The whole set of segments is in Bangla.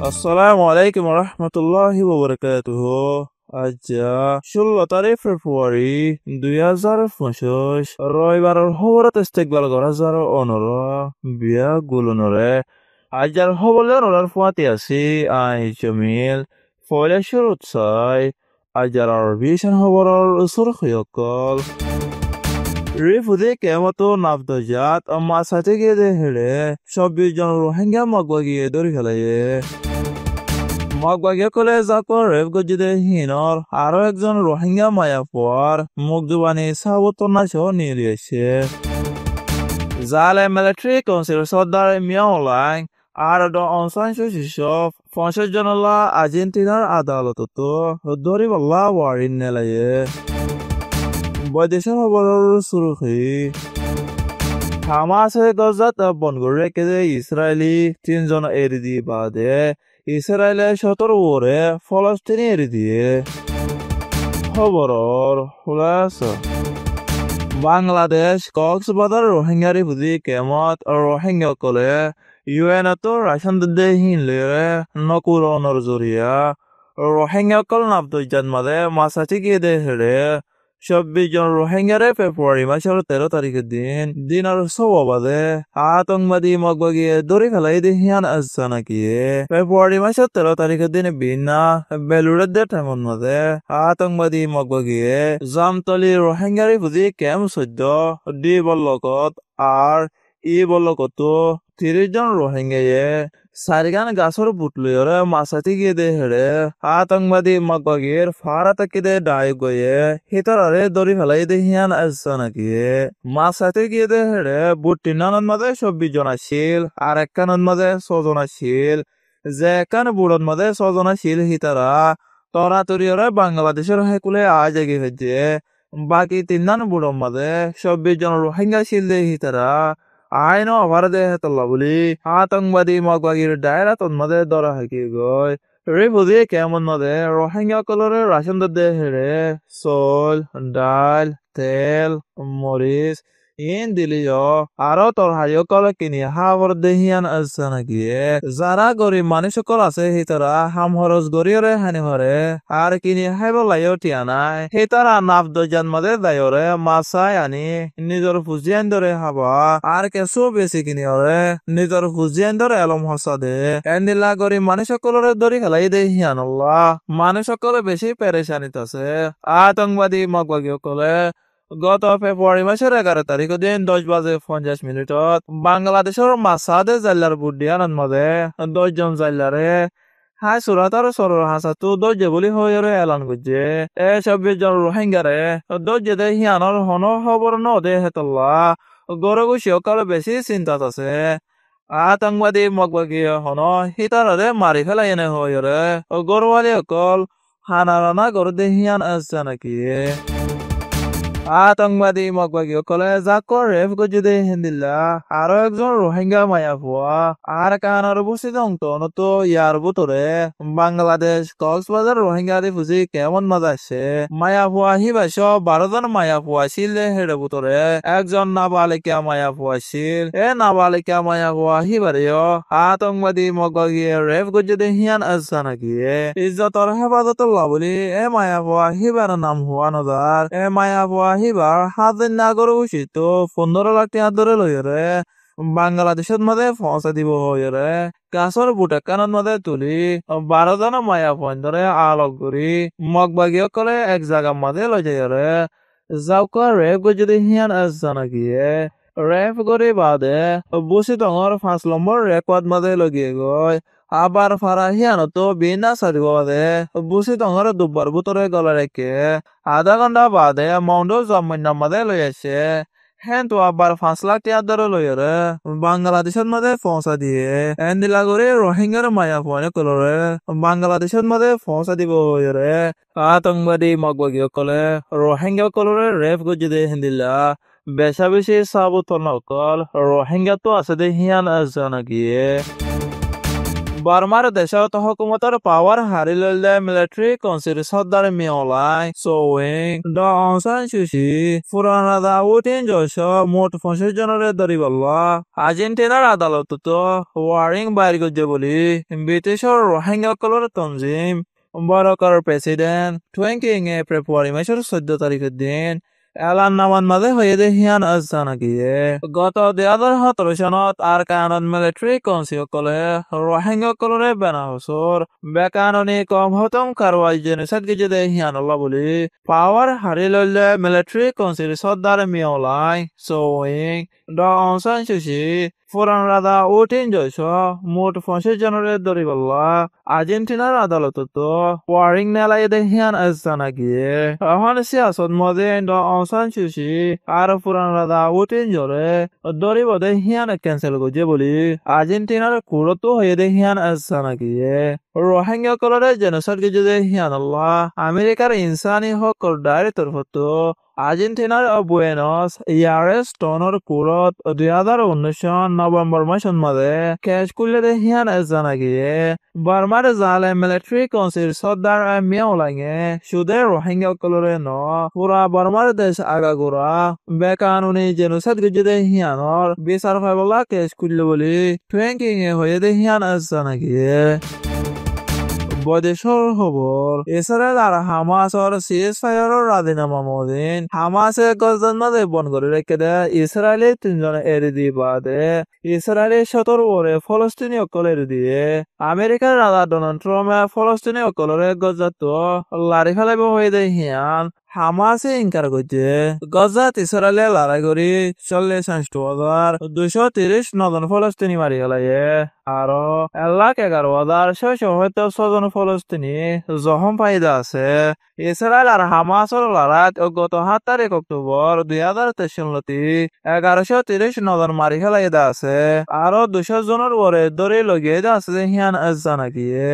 আসসালামু আলাইকুম রহমতুল্লাহি ওবরাকাতুহু। আজ 16 ফেব্রুয়ারি 2025 রবিবারের খবরত ইস্তেকবাল করা যার অনর বিয়া গুলনরে আজার খবরের ওনার ফুয়াতে আছি আই জমিল ফয়লা শুরুত চাই আজার বিশান খবরের উসুর খয়কল রিফুদে কেমতো নাফদজাত মাসাতে গিয়ে হেড়ে 24 জন রোহিঙ্গা মগবাগিয়ে দরি ফেলাইয়ে মগবাগিয়া কলে যাকর রেফ গজিদে হিনর আরো একজন রোহিঙ্গা মায়াপুয়ার মুগদুবানি সাবতনা সহ নিয়ে দিয়েছে জালে মিলিটারি কাউন্সিল সর্দার মিয়াওলাং আর অনসান সুশিসব 50 জনলা আর্জেন্টিনার আদালতত দরিবাল্লা ওয়ারিন নেলাইয়ে বৈদেশিক খবরের সুরখি হামাসে গজাত বন করে রেখে ইসরায়েলি 3 জন এড়ি দিয়ে বাদে ইসরায়েলের 17 ওরে ফলস্তিনি এড়ি দিয়ে খবরের খুলাসা বাংলাদেশ কক্সবাজার রোহিঙ্গারি বুঝি কেমত রোহিঙ্গা কলে ইউএনতো রাশন দে হিনলে নকুরনর জরিয়া রোহিঙ্গা কল নাবদজান মাদে মাসাটি গিয়ে দে হেড়ে 24 জন রোহিঙ্গারে ফেব্রুয়ারি মাসের 13 তারিখের দিনের সবাদে আতঙ্কবাদী মগবাগিয়ে দড়ি ফেলাই দিহিয়ান আসছে নাকি ফেব্রুয়ারি মাসের 13 তারিখের দিনে বিনা বেলুরের দে ঠামন মাঝে আতঙ্কবাদী মগবাগিয়ে জামতলি রোহিঙ্গারি বুঝি কেম 14 ডি বল্লকত আর ই বল্লকত 30 জন রোহিঙ্গায়ে সারিগান গাছর বুটলুয়রে মাসাতি গিয়ে দে হেড়ে আতঙ্কবাদী মগবাগির ফারা তাকি দে ডাই গয়ে হিতারে দড়ি ফেলাই দে হিয়ান আসছে নাকি মাসাতি গিয়ে দে হেড়ে বুটটি নানন মাঝে 24 জন আসিল আর একখানের মাঝে 6 জন আসিল যে একখান বুড়ন মাঝে 6 জন আসিল হিতারা তরাতরিয়রে বাংলাদেশের হেকুলে আজ এগিয়ে হয়েছে বাকি 3 বুড়ন মাঝে 24 জন রোহিঙ্গা ছিল দে হিতারা আইন অভার দে হেতল্লা বলি আতঙ্কবাদী মগবাগির ডায়রা তন্মাদে দরা হাকি গয় রিফুজি কেমন মাদে রোহিঙ্গা কলরে রাশন দে হেড়ে চল ডাল তেল মরিচ ইন দিলিও আরো তোর হাইও কলে কিনি হাবর দেহিয়ান আসছে নাকি যারা গরিব মানুষ সকল আছে হিতারা হাম হরস গরিয়রে হানি হরে আর কিনি হাইব লাইও টিয়া নাই হিতারা নাফ দজান মাদে দায়রে মাছাই আনি নিজর ফুজিয়ান ধরে হাবা আর কেসো বেশি কিনি হরে নিজর ফুজিয়ান ধরে এলম হসা দে এন্দিলা গরিব মানুষ সকলরে দরি খেলাই দেহিয়ান আল্লাহ মানুষ সকলে বেশি পেরেশানিত আছে আতঙ্কবাদী মগবাগী সকলে গত ফেব্রুয়ারি মাসের 11 তারিখের দিন 10:50 বাংলাদেশের মাসাদে জাল্লার বুডিয়ান মাঝে 10 জন জাল্লারে হাই সুরাতার সরর হাসাতু দর্জে বলি হয়ে এলান করছে 26 জন রোহিঙ্গারে দর্জে দে হিয়ানোর হন খবর ন দে হেতল্লা গরগুশি অকালে বেশি চিন্তাত আছে আতঙ্কবাদী মগবাগী হন হিতারে মারি ফেলাই এনে হয়ে গরওয়ালি অকল হানারানা গর দে হিয়ান আসছে নাকি আতঙ্কবাদী মগবাগী কলে যাকর রেফ গজিদে হিন্দিল্লা আরো একজন রোহিঙ্গা মায়াপুয়া আর কানার বসিত অংত ইয়ার বুতরে বাংলাদেশ কক্সবাজার রোহিঙ্গা ফুজি কেমন মজা আসছে মায়াপুয়া হিবাস 12 জন মায়াপুয়া ছিল হেড়ে বুতরে একজন নাবালিকা মায়াপুয়া ছিল নাবালিকা মায়াপুয়া হিবারেও আতঙ্কবাদী মগবাগী রেফ গজিদে হিয়ান আসছে নাকি ইজ্জতর হেফাজত বলি মায়াপুয়া হিবার নাম হওয়া নদার মায়াপুয়া হিবার হাতের নাগর উচিত 15 লাখ টাকা ধরে লইরে বাংলাদেশের মাঝে পৌঁছা দিব হইরে গাছর বুটা কানত মাঝে তুলি 12 জন মায়া পয়েন্ট ধরে আলোক করি মগবাগী করে এক জায়গার মাঝে লই যাইরে যাওকা রেপ যদি হিয়ান আসছে নাকি রেপ করে বাদে বসি টঙর 5 নম্বর রেকর্ড মাঝে লগিয়ে গয় আবার ফারা হিয়ানত বিনা সারিব বাদে বুসি টঙর দুবার বুতরে গলা রেখে আধা ঘন্টা বাদে মাউন্ট জম্মুর মাঝে লই আসে হ্যাঁ তো আবার 5 লাখ টাকা ধরে লইরে বাংলাদেশের মাঝে পৌঁছা দিয়ে এন্দিলা করে রোহিঙ্গার মায়া পয়নে কলরে বাংলাদেশের মাঝে পৌঁছা দিব হইরে আতঙ্কবাদী মগবাগী কলে রোহিঙ্গা কলরে রেপ গজি দে হিন্দিলা বেশা বেশি সাবুতন অকল রোহিঙ্গা তো আছে দে হিয়ান আসছে নাকি বার্মার দেশত হুকুমতের পাওয়ার হারি লইলে মিলিটারি কনসিল সর্দার মিওলাই সোয়িং ড অং সান সুচি পুরানা দাউদ্দিন জয়স মোট 25 জনের ধরিবল্লা আর্জেন্টিনার আদালতত ওয়ারিং বাইর করছে বলি ব্রিটিশর রোহিঙ্গাসকলের তঞ্জিম বরকার প্রেসিডেন্ট 20 ফেব্রুয়ারি মাসের 14 তারিখের দিন এলান নামান মাঝে হয়ে দে হিয়ান আজানা গিয়ে গত 2017 সনত আর কানত মিলিটারি কনসিল কলে রোহিঙ্গা কলরে বেনা হসর বেকাননি কম হতম কারওয়াই জেনেসাদ গিয়ে দে হিয়ান আল্লাহ বলি পাওয়ার হারি লইলে মিলিটারি কনসিল সর্দার মিওলাই সোয়িং ড অং সান সুচি পুরান রাধা উঠিন জয়স মোট 25 জনের ধরিবল্লা আর্জেন্টিনার আদালতত ওয়ারিং নেলাই দে হিয়ান আজানা গিয়ে এখন সিয়াসত মধ্যে ড অং সান সুচি আর পুরান রাধা উঠিন জরে ধরিব দে হিয়ান ক্যান্সেল করছে বলি আর্জেন্টিনার কুরত হয়ে দে হিয়ান আজানা গিয়ে রোহিঙ্গা কলরে জেনোসাইড গিয়ে দে হিয়ান আল্লাহ আমেরিকার ইনসানি হকর ডাইরেক্টর হতো আর্জেন্টিনার বুয়েনস এয়ারেস টনর কুরত 2019 নভেম্বর মাসের মাঝে ক্যাশ করলে দে হিয়ান জানা গিয়ে বার্মার জালে মিলিটারি কনসিল সর্দার মিয়াওলাঙে সুদে রোহিঙ্গা কলরে ন পুরা বার্মার দেশ আগাগোড়া বেকানুনি জেনোসাইড গিয়ে দে হিয়ানর বিচার ফাইবলা ক্যাশ করলে বলি টুয়েঙ্কিং হয়ে দে হিয়ান জানা গিয়ে বৈদেশর খবর ইসরায়েল আর হামাসর সিজফায়ারের রাজিনামা মদিন হামাসে গজদান মাঝে বন করে রেখে দেয় ইসরায়েলের 3 জন এড়ি দিয়ে বাদে ইসরায়েলের 17 ওরে ফলস্তিনি অকল এড়ি দিয়ে আমেরিকার রাজা ডোনাল্ড ট্রাম্পে ফলস্তিনি অকলরে গজাত লারি ফেলাইব হয়ে দেয় হিয়ান হামাসে ইনকার করছে গজাত ইসরায়েলে লড়াই করি 40,230 নজন ফলস্তিনি মারি গেলাইয়ে আর 1,11,676 জন ফলস্তিনি জখম পাইদা আছে ইসরায়েল আর হামাসের লড়াইত গত 7 তারিখ অক্টোবর 2023 সালতি 1130 নজন মারি ফেলাইদা আছে আর 200 জনের ওরে ধরে লगिয়ে আছে হিয়ান জানা গিয়ে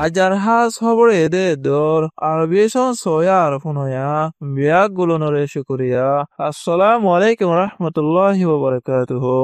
আজার হাস খবরে এদে দর আরবি সোয়া আর ফুনয়া বিয়া গুলোনরে শুকরিয়া আসসালামু আলাইকুম রহমতুল্লাহি ওয়া বারাকাতুহু